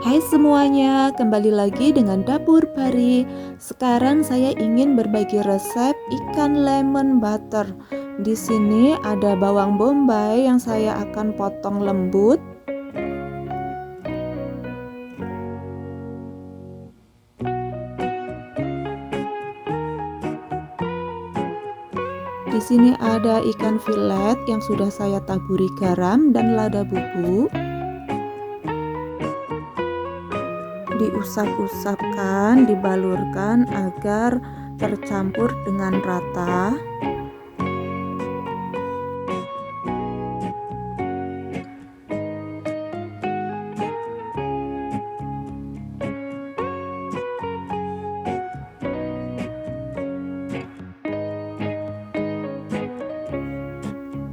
Hai semuanya, kembali lagi dengan Dapur Pari. Sekarang saya ingin berbagi resep ikan lemon butter. Di sini ada bawang bombay yang saya akan potong lembut. Di sini ada ikan filet yang sudah saya taburi garam dan lada bubuk. Diusap-usapkan, dibalurkan agar tercampur dengan rata.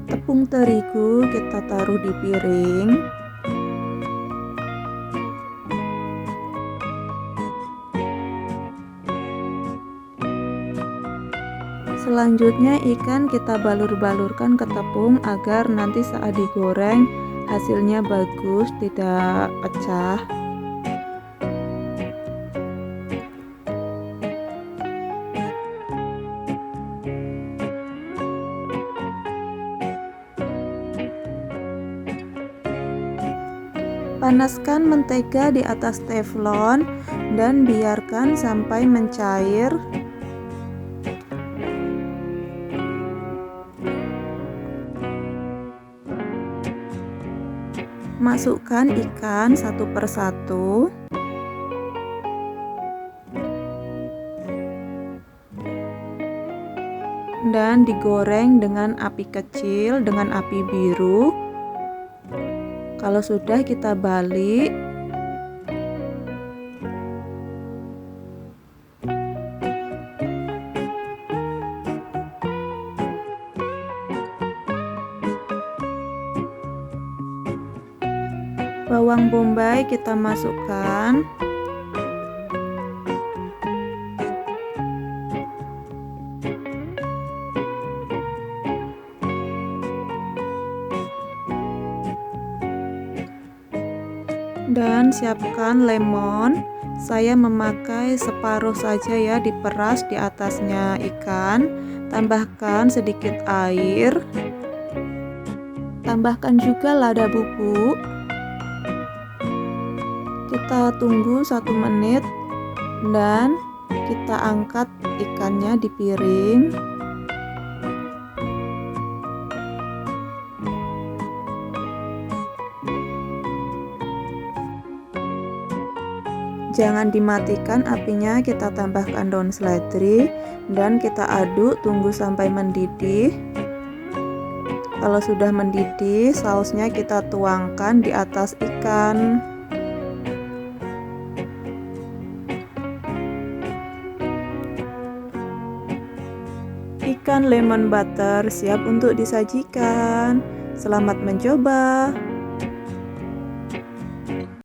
Tepung terigu kita taruh di piring. Selanjutnya ikan kita balur-balurkan ke tepung agar nanti saat digoreng hasilnya bagus, tidak pecah. Panaskan mentega di atas teflon dan biarkan sampai mencair. Masukkan ikan satu persatu. Dan digoreng dengan api kecil, dengan api biru. Kalau sudah kita balik. Bawang bombay kita masukkan. Dan siapkan lemon. Saya memakai separuh saja ya, diperas di atasnya ikan. Tambahkan sedikit air. Tambahkan juga lada bubuk. Kita tunggu 1 menit dan kita angkat ikannya di piring. Jangan dimatikan apinya, kita tambahkan daun seledri dan kita aduk, tunggu sampai mendidih. Kalau sudah mendidih, sausnya kita tuangkan di atas ikan. Ikan lemon butter siap untuk disajikan. Selamat mencoba.